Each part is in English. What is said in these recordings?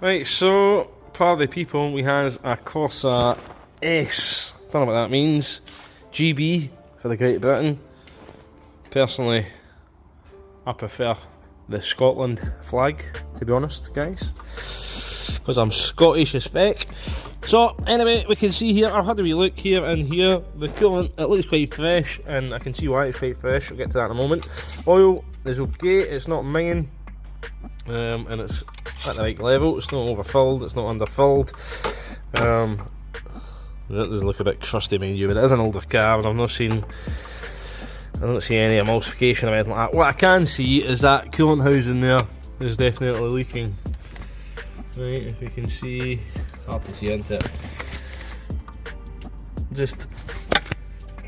Right, so part of the people we has a Corsa S. Don't know what that means. GB for the Great Britain. Personally, I prefer the Scotland flag, to be honest, guys, because I'm Scottish as feck. So anyway, we can see here, I've had a wee look here and here. The coolant, it looks quite fresh, and I can see why it's quite fresh. I'll get to that in a moment. Oil is okay, it's not minging, and it's at the right level. It's not overfilled, it's not underfilled. It does look a bit crusty, mind you, but it is an older car, and I don't see any emulsification or anything like that. What I can see is that coolant housing there is definitely leaking. Right, if you can see, hard to see into it. Just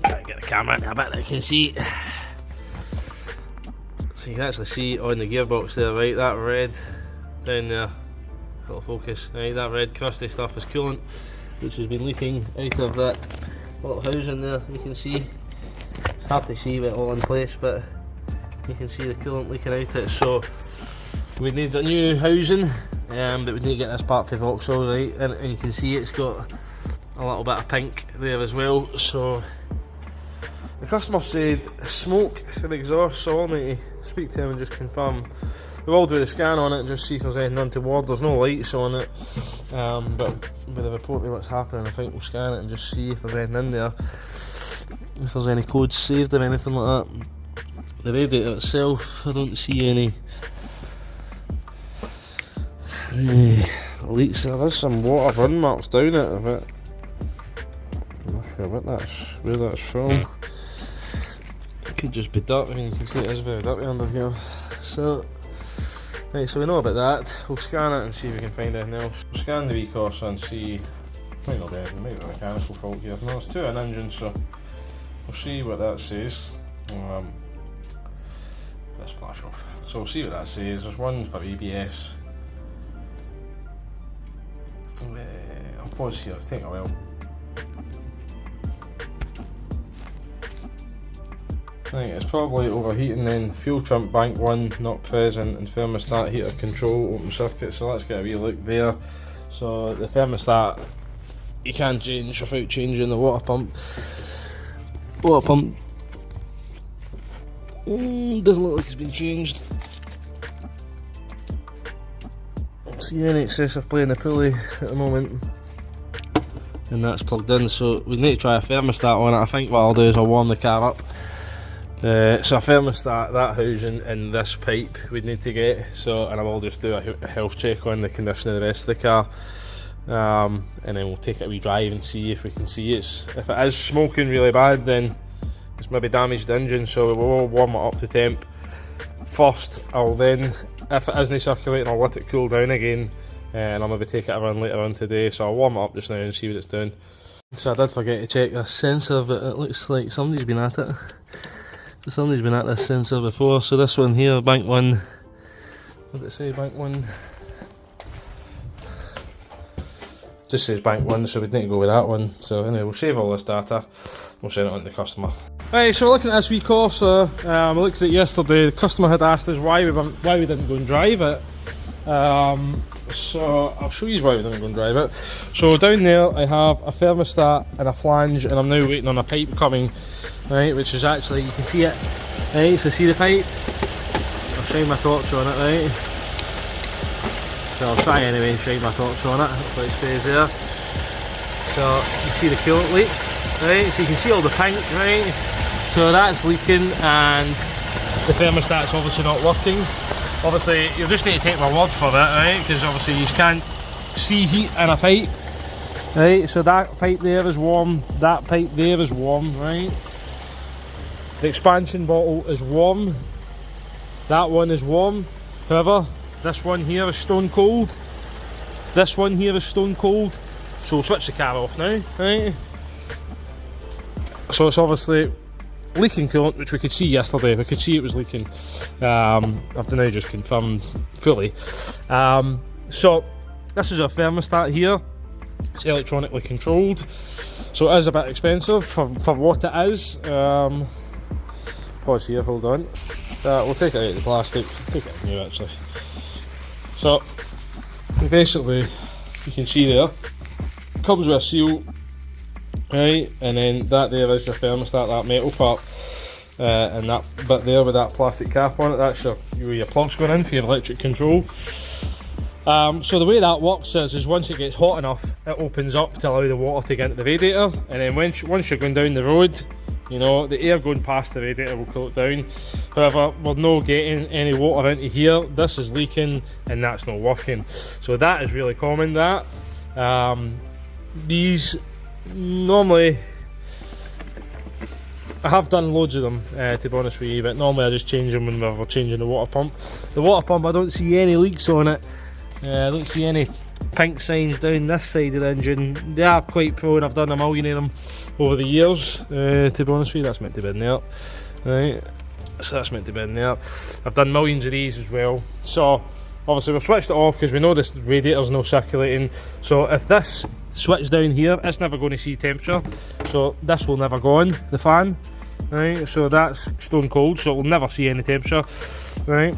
gotta get the camera in a bit that you can see. So you can actually see on the gearbox there, right, that red down there, little focus, right, that red crusty stuff is coolant, which has been leaking out of that little housing there. You can see, it's hard to see with it all in place, but you can see the coolant leaking out it. So we need a new housing, but we need to get this part for Vauxhall, right, and you can see it's got a little bit of pink there as well. So the customer said smoke for the exhaust, so I'll need to speak to him and just confirm. We will do the scan on it and just see if there's anything untoward. There's no lights on it, but with the report of what's happening, I think we'll scan it and just see if there's anything in there, if there's any codes saved or anything like that. The radiator itself, I don't see any leaks. There's some water run marks down it a bit. I'm not sure where that's from. It could just be dirt. I mean, you can see it is very dirty under here. So, right, so we know about that. We'll scan it and see if we can find anything else. We'll scan the Corsa and see. Might not be anything, might be a mechanical fault here. No, it's 2 in engine, so we'll see what that says. Let's flash off. So we'll see what that says. There's one for ABS. I'll pause here, it's taking a while. Right, it's probably overheating then. Fuel trunk bank 1 not present, and thermostat heater control open circuit, so let's get a wee look there. So the thermostat you can change without changing the water pump. Water pump doesn't look like it's been changed. See any excessive play in the pulley at the moment, and that's plugged in, so we need to try a thermostat on it. I think what I'll do is I'll warm the car up. So a thermostat, that housing and this pipe we'd need to get, so, and I will just do a health check on the condition of the rest of the car, and then we'll take it a wee drive and see if we can see it's, if it is smoking really bad, then it's maybe damaged the engine, so we will warm it up to temp first. I'll then, if it isn't circulating, I'll let it cool down again, and I'll maybe take it a run later on today. So I'll warm it up just now and see what it's doing. So I did forget to check this sensor, but it looks like somebody's been at it. So somebody's been at this sensor before. So this one here, bank 1, what did it say, bank 1? Just says bank 1, so we'd need to go with that one. So anyway, we'll save all this data, we'll send it on to the customer. Right, so we're looking at this wee Corsa. We looked at it yesterday. The customer had asked us why we didn't go and drive it. So I'll show you why we didn't go and drive it. So down there I have a thermostat and a flange, and I'm now waiting on a pipe coming, right, which is actually, you can see it, right, so see the pipe? I'll shine my torch on it, right? So I'll try anyway and shine my torch on it, hopefully it stays there. So you see the coolant leak, right, so you can see all the pink, right? So that's leaking, and the thermostat's obviously not working. Obviously, you'll just need to take my word for it, right? Because obviously you can't see heat in a pipe, right? So that pipe there is warm, that pipe there is warm, right? The expansion bottle is warm, that one is warm. However, this one here is stone cold, this one here is stone cold. So we'll switch the car off now, right? So it's obviously leaking coolant, which we could see yesterday. We could see it was leaking. I've now just confirmed fully. So this is our thermostat here. It's electronically controlled, so it is a bit expensive for what it is. Pause here, hold on. We'll take it out of the plastic. Take it new actually. So basically, you can see there, comes with a seal, right, and then that there is your thermostat, that metal part, and that bit there with that plastic cap on it, that's your plugs going in for your electric control. So the way that works is once it gets hot enough, it opens up to allow the water to get into the radiator, and then once you're going down the road, you know, the air going past the radiator will cool it down. However, we're not getting any water into here, this is leaking and that's not working. So that is really common, that. These, normally, I have done loads of them, to be honest with you, but normally I just change them when we're changing the water pump. The water pump, I don't see any leaks on it. I don't see any pink signs down this side of the engine. They are quite prone, I've done a million of them over the years, to be honest with you. That's meant to be in there, right, so that's meant to be in there. I've done millions of these as well. So obviously we've switched it off because we know this radiator's not circulating, so if this switch down here, it's never going to see temperature, so this will never go on, the fan, right, so that's stone cold, so it will never see any temperature, right.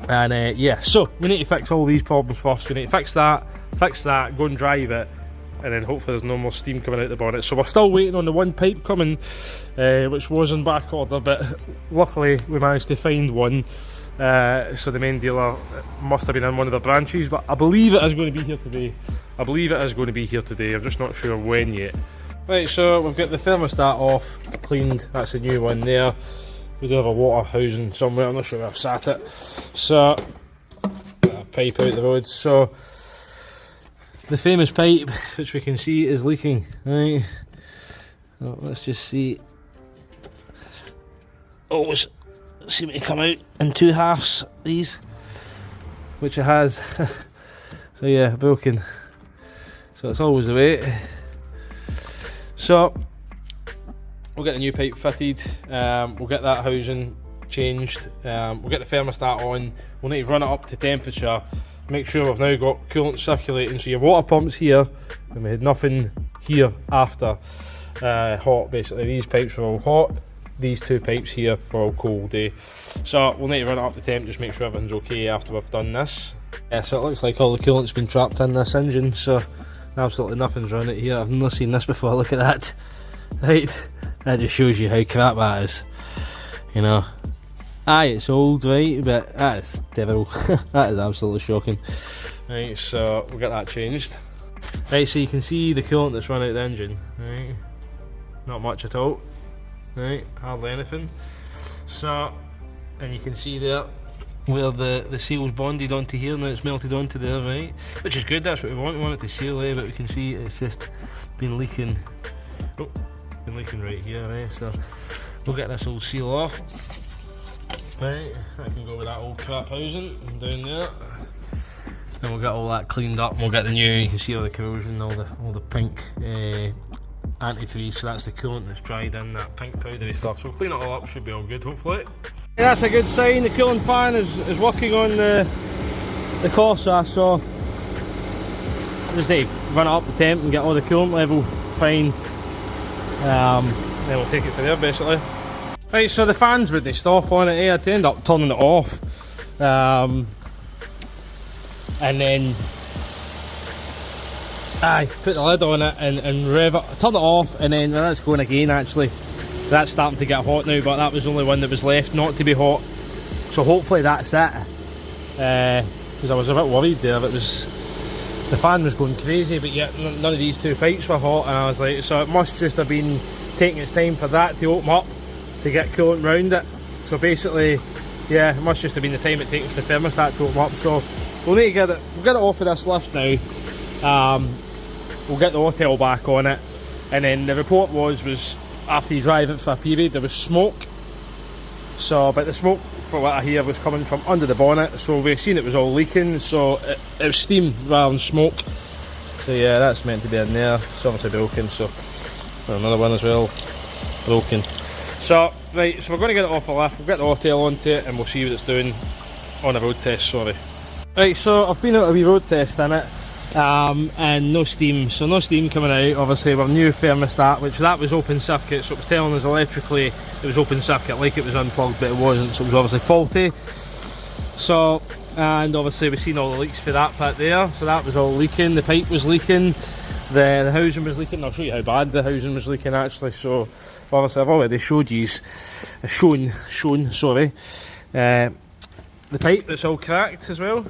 And yeah, so we need to fix all these problems first. We need to fix that, go and drive it, and then hopefully there's no more steam coming out the bonnet. So we're still waiting on the one pipe coming, which was in back order, but luckily we managed to find one. So the main dealer must have been in one of the branches, but I believe it is going to be here today. I'm just not sure when yet. Right, so we've got the thermostat off, cleaned, that's a new one there. We do have a water housing somewhere, I'm not sure where I've sat it. So, got a pipe out the road. So, the famous pipe, which we can see is leaking, right? So let's just see. Always seem to come out in two halves, these, which it has. So yeah, broken. So it's always the way. So, we'll get the new pipe fitted, we'll get that housing changed, we'll get the thermostat on, we'll need to run it up to temperature, make sure we've now got coolant circulating, so your water pump's here, and we had nothing here after hot, basically. These pipes were all hot, these two pipes here were all cold, so we'll need to run it up to temp, just make sure everything's okay after we've done this. Yeah, so it looks like all the coolant's been trapped in this engine, so absolutely nothing's running here. I've never seen this before, look at that. Right, that just shows you how crap that is, you know. Aye, it's old, right, but that is terrible. That is absolutely shocking. Right, so we'll get that changed. Right, so you can see the coolant that's run out of the engine, right, not much at all, right, hardly anything. So, and you can see there where the seal's bonded onto here, now it's melted onto there, right, which is good, that's what we want it to seal, but we can see it's just been leaking. Oh, been leaking right here, right, so we'll get this old seal off, right, I can go with that old crap housing down there, and we'll get all that cleaned up, and we'll get the new, you can see all the corrosion, all the pink antifreeze, so that's the coolant that's dried in, that pink powdery stuff, so we'll clean it all up, should be all good hopefully. Yeah, that's a good sign, the coolant fan is working on the Corsa, so I just need to run it up to temp and get all the coolant level fine. Then we'll take it from there basically. Right, so the fans wouldn't stop on it, I had to end up turning it off, and then put the lid on it and rev it, turn it off, and then that's going again actually. That's starting to get hot now, but that was the only one that was left not to be hot, so hopefully that's it, because I was a bit worried there if it was, the fan was going crazy, but yet none of these two pipes were hot, and I was like, so it must just have been taking its time for that to open up to get coolant round it. So basically, yeah, it must just have been the time it takes for the thermostat to open up. So we'll need to get it off of this lift now. We'll get the hotel back on it, and then the report was after you drive it for a period there was smoke. So, but the smoke, for what I hear, was coming from under the bonnet, so we've seen it was all leaking, so it was steam rather than smoke. So yeah, that's meant to be in there. It's obviously broken, so another one as well, broken. So, right, so we're going to get it off the lift, we'll get the hotel onto it, and we'll see what it's doing on a road test, sorry. Right, so I've been out a wee road test in it, and no steam, so no steam coming out. Obviously our new thermostat, which that was open circuit, so it was telling us electrically it was open circuit, like it was unplugged, but it wasn't, so it was obviously faulty. So and obviously we've seen all the leaks for that pit there, so that was all leaking, the pipe was leaking, the housing was leaking. I'll show you how bad the housing was leaking actually. So obviously I've already showed you, sorry, the pipe that's all cracked as well.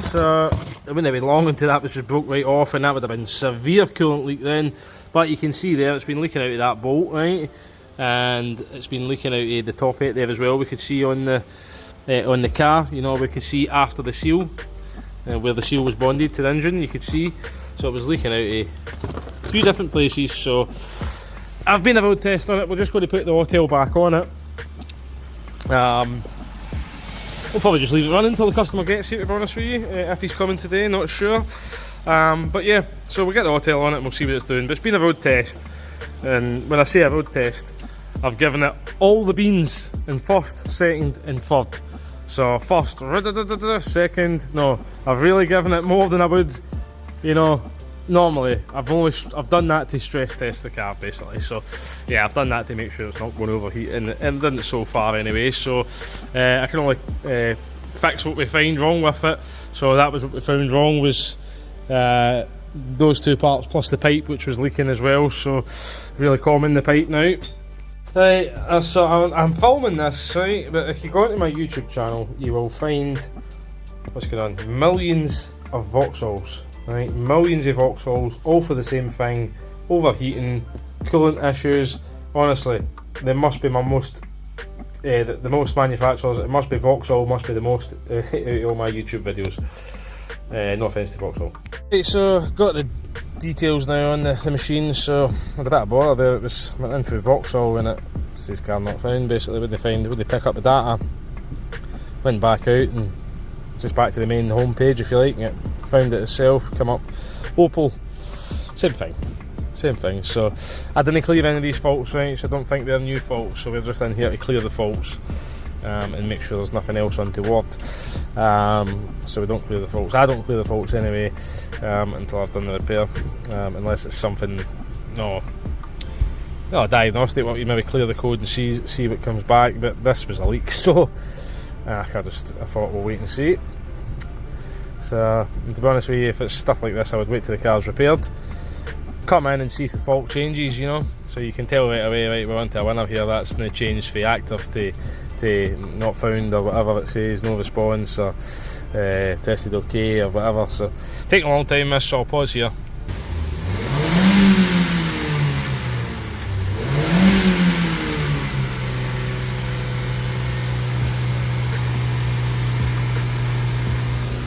So it wouldn't have been long until that was just broke right off, and that would have been severe coolant leak then. But you can see there it's been leaking out of that bolt, right, and it's been leaking out of the top eight there as well. We could see on the car, you know, we could see after the seal, where the seal was bonded to the engine, you could see. So it was leaking out of 2 different places. So I've been a road test on it. We're just going to put the Autel back on it. We'll probably just leave it running until the customer gets here, to be honest with you, if he's coming today, not sure. But yeah, so we'll get the Autel on it and we'll see what it's doing. But it's been a road test, and when I say a road test, I've given it all the beans in first, second and third. So first, second, no, I've really given it more than I would, you know, normally. I've done that to stress test the car basically. So yeah, I've done that to make sure it's not going to overheat, and it didn't so far anyway. So I can only fix what we find wrong with it. So that was what we found wrong, was those 2 parts plus the pipe, which was leaking as well. So really common, the pipe now. Right, so I'm filming this, right, but if you go into my YouTube channel, you will find, what's going on, millions of Vauxhalls, right, millions of Vauxhalls, all for the same thing, overheating, coolant issues. Honestly, there must be my most, the most manufacturers, it must be Vauxhall, must be the most out of all my YouTube videos. No offence to Vauxhall. Right, so got the details now on the machine, so I had a bit of bother there. It was went in through Vauxhall and it says car not found. Basically, would they pick up the data? Went back out and just back to the main home page, if you like, and it found it itself. Come up Opel, same thing. So I didn't clear any of these faults, right? So I don't think they're new faults. So we're just in here to clear the faults. And make sure there's nothing else untoward. So we don't clear the faults. I don't clear the faults anyway until I've done the repair, unless it's something, no diagnostic. What you maybe clear the code and see what comes back. But this was a leak, so I thought we'll wait and see. So to be honest with you, if it's stuff like this, I would wait till the car's repaired, come in and see if the fault changes, you know, so you can tell right away, right, we're onto a winner here. That's now changed for active to not found, or whatever it says, no response, or tested okay, or whatever. So taking a long time this, so I'll pause here.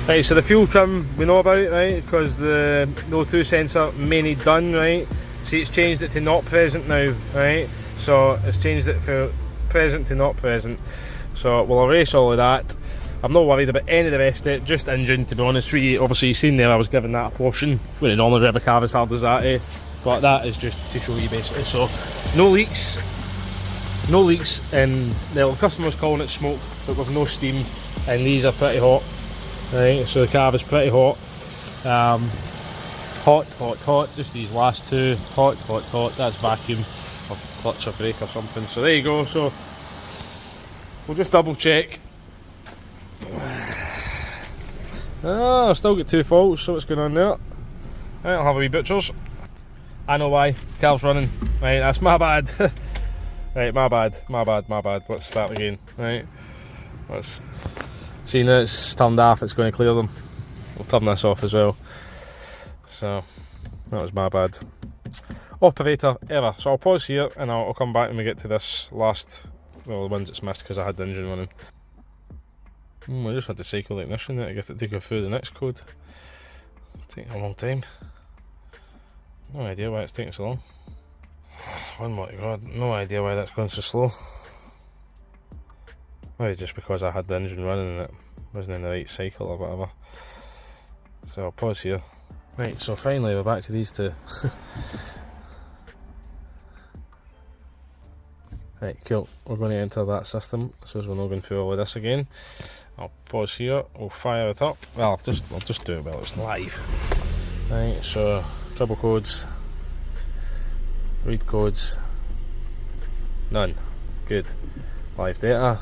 Right, so the fuel trim we know about, right, because the O2 sensor may need done, right. See, it's changed it to not present now, right, so it's changed it for present to not present, so we'll erase all of that. I'm not worried about any of the rest of it, just engine, to be honest with you. Obviously you've seen there I was giving that a portion, wouldn't normally rev a car as hard as that, but that is just to show you basically. So no leaks, and the customer's calling it smoke, but with no steam, and these are pretty hot, right, so the car is pretty hot. Hot, just these last 2, hot, that's vacuum or clutch or brake or something. So there you go. So we'll just double check. I've still got 2 faults, so what's going on there? Right, I'll have a wee butchers. I know why, car's running. Right, that's my bad. Right, my bad. Let's start again. Right, let's see now it's turned off, it's going to clear them. We'll turn this off as well. So that was my bad. Operator error. So I'll pause here and I'll come back when we get to this last, well, the ones it's missed because I had the engine running. I just had to cycle the ignition there to get it to go through the next code. It's taking a long time. No idea why it's taking so long. One more to go. No idea why that's going so slow. Maybe just because I had the engine running and it wasn't in the right cycle or whatever. So I'll pause here. Right, so finally we're back to these 2. Right, cool. We're going to enter that system, so we're not going through all of this again. I'll pause here, we'll fire it up. Well, I'll just do it while it's live. Right, so trouble codes, read codes, none. Good. Live data.